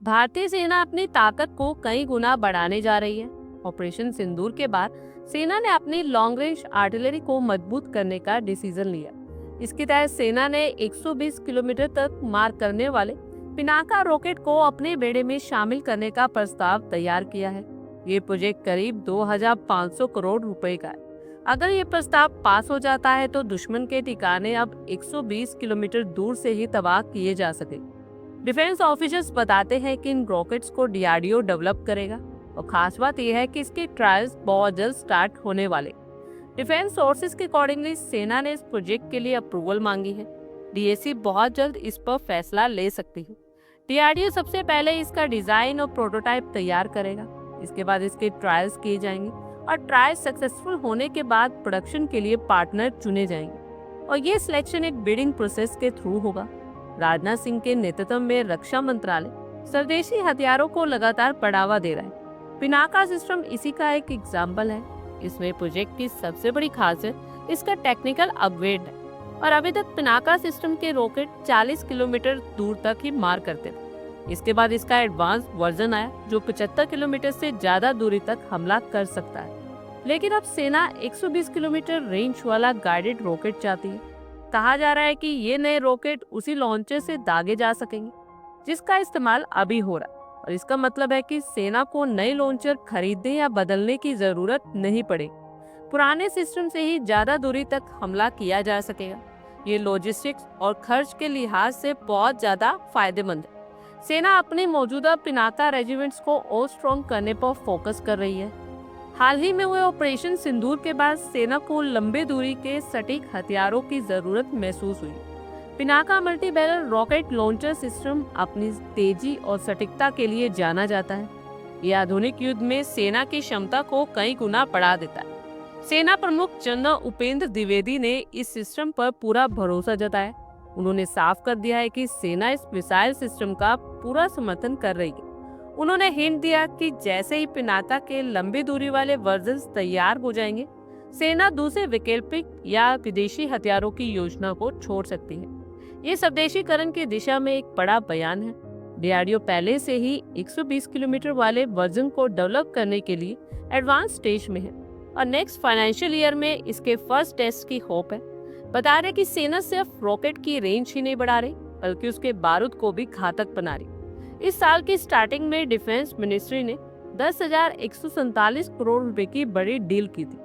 भारतीय सेना अपनी ताकत को कई गुना बढ़ाने जा रही है। ऑपरेशन सिंदूर के बाद सेना ने अपनी लॉन्ग रेंज आर्टिलरी को मजबूत करने का डिसीजन लिया। इसके तहत सेना ने 120 किलोमीटर तक मार करने वाले पिनाका रॉकेट को अपने बेड़े में शामिल करने का प्रस्ताव तैयार किया है। ये प्रोजेक्ट करीब 2500 करोड़ रुपए का है। अगर ये प्रस्ताव पास हो जाता है तो दुश्मन के ठिकाने अब 120 किलोमीटर दूर से ही तबाह किए जा सके। डिफेंस ऑफिसर्स बताते हैं कि इन रॉकेट्स को डीआरडीओ डेवलप करेगा और खास बात यह है कि इसके ट्रायल्स बहुत जल्द स्टार्ट होने वाले। डिफेंस सोर्सेज के अकॉर्डिंगली सेना ने इस प्रोजेक्ट के लिए अप्रूवल मांगी है। डीएसी बहुत जल्द इस पर फैसला ले सकती है। डीआरडीओ सबसे पहले इसका डिजाइन और प्रोटोटाइप तैयार करेगा। इसके बाद इसके ट्रायल्स किए जाएंगे और ट्रायल सक्सेसफुल होने के बाद प्रोडक्शन के लिए पार्टनर चुने जाएंगे और ये सिलेक्शन एक बिडिंग प्रोसेस के थ्रू होगा। राजनाथ सिंह के नेतृत्व में रक्षा मंत्रालय स्वदेशी हथियारों को लगातार बढ़ावा दे रहा है। पिनाका सिस्टम इसी का एक एग्जाम्पल है। इसमें प्रोजेक्ट की सबसे बड़ी खासियत इसका टेक्निकल अपग्रेड है और अभी तक पिनाका सिस्टम के रॉकेट 40 किलोमीटर दूर तक ही मार करते थे। इसके बाद इसका एडवांस वर्जन आया जो 75 किलोमीटर से ज्यादा दूरी तक हमला कर सकता है। लेकिन अब सेना 120 किलोमीटर रेंज वाला गाइडेड रॉकेट चाहती है। कहा जा रहा है कि ये नए रॉकेट उसी लॉन्चर से दागे जा सकेंगे जिसका इस्तेमाल अभी हो रहा है और इसका मतलब है कि सेना को नए लॉन्चर खरीदने या बदलने की जरूरत नहीं पड़ेगी। पुराने सिस्टम से ही ज्यादा दूरी तक हमला किया जा सकेगा। ये लॉजिस्टिक्स और खर्च के लिहाज से बहुत ज्यादा फायदेमंद है। सेना अपने मौजूदा पिनाका रेजिमेंट्स को और स्ट्रॉन्ग करने पर फोकस कर रही है। हाल ही में हुए ऑपरेशन सिंदूर के बाद सेना को लंबे दूरी के सटीक हथियारों की जरूरत महसूस हुई। Pinaka multi barrel rocket launcher system अपनी तेजी और सटीकता के लिए जाना जाता है। यह आधुनिक युद्ध में सेना की क्षमता को कई गुना बढ़ा देता है। सेना प्रमुख जनरल उपेंद्र द्विवेदी ने इस सिस्टम पर पूरा भरोसा जताया। उन्होंने साफ कर दिया है कि सेना इस मिसाइल सिस्टम का पूरा समर्थन कर रही है। उन्होंने हिंट दिया कि जैसे ही पिनाका के लंबी दूरी वाले वर्जन तैयार हो जाएंगे, सेना दूसरे वैकल्पिक या विदेशी हथियारों की योजना को छोड़ सकती है। ये स्वदेशीकरण की दिशा में एक बड़ा बयान है। डीआरडीओ पहले से ही 120 किलोमीटर वाले वर्जन को डेवलप करने के लिए एडवांस स्टेज में है और नेक्स्ट फाइनेंशियल ईयर में इसके फर्स्ट टेस्ट की होप है। बता रहे कि सेना सिर्फ रॉकेट की रेंज ही नहीं बढ़ा रही बल्कि उसके बारूद को भी घातक बना रही। इस साल की स्टार्टिंग में डिफेंस मिनिस्ट्री ने 10,147 करोड़ रुपए की बड़ी डील की थी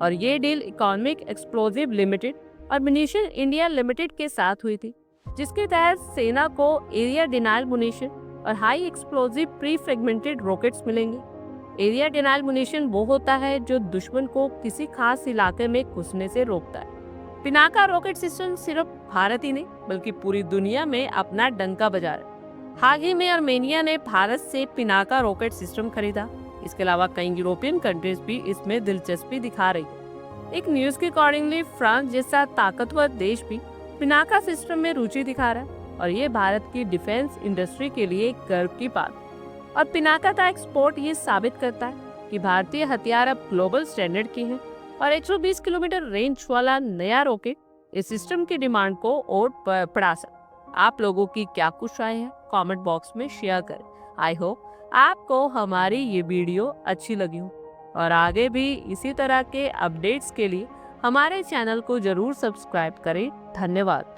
और ये डील इकोनॉमिक एक्सप्लोजिव लिमिटेड और म्यूनिशन इंडिया लिमिटेड के साथ हुई थी, जिसके तहत सेना को एरिया डिनाइल मुनिशन और high explosive pre fragmented rockets मिलेंगे। एरिया डिनाइल मुनिशन वो होता है जो दुश्मन को किसी खास इलाके में घुसने से रोकता है। पिनाका रॉकेट सिस्टम सिर्फ भारत ही नहीं बल्कि पूरी दुनिया में अपना डंका बजा रहा है। हाल ही में आर्मेनिया ने भारत से पिनाका रॉकेट सिस्टम खरीदा। इसके अलावा कई यूरोपियन कंट्रीज भी इसमें दिलचस्पी दिखा रही है। एक न्यूज के अकॉर्डिंगली फ्रांस जैसा ताकतवर देश भी पिनाका सिस्टम में रुचि दिखा रहा है और ये भारत की डिफेंस इंडस्ट्री के लिए एक गर्व की बात है। और पिनाका का एक्सपोर्ट ये साबित करता है कि भारतीय हथियार अब ग्लोबल स्टैंडर्ड की हैं और 120 किलोमीटर रेंज वाला नया रॉकेट इस सिस्टम की डिमांड को और बढ़ा सकता है। आप लोगों की क्या कुछ राय है कमेंट बॉक्स में शेयर करें। आई होप आपको हमारी ये वीडियो अच्छी लगी हो और आगे भी इसी तरह के अपडेट्स के लिए हमारे चैनल को जरूर सब्सक्राइब करें। धन्यवाद।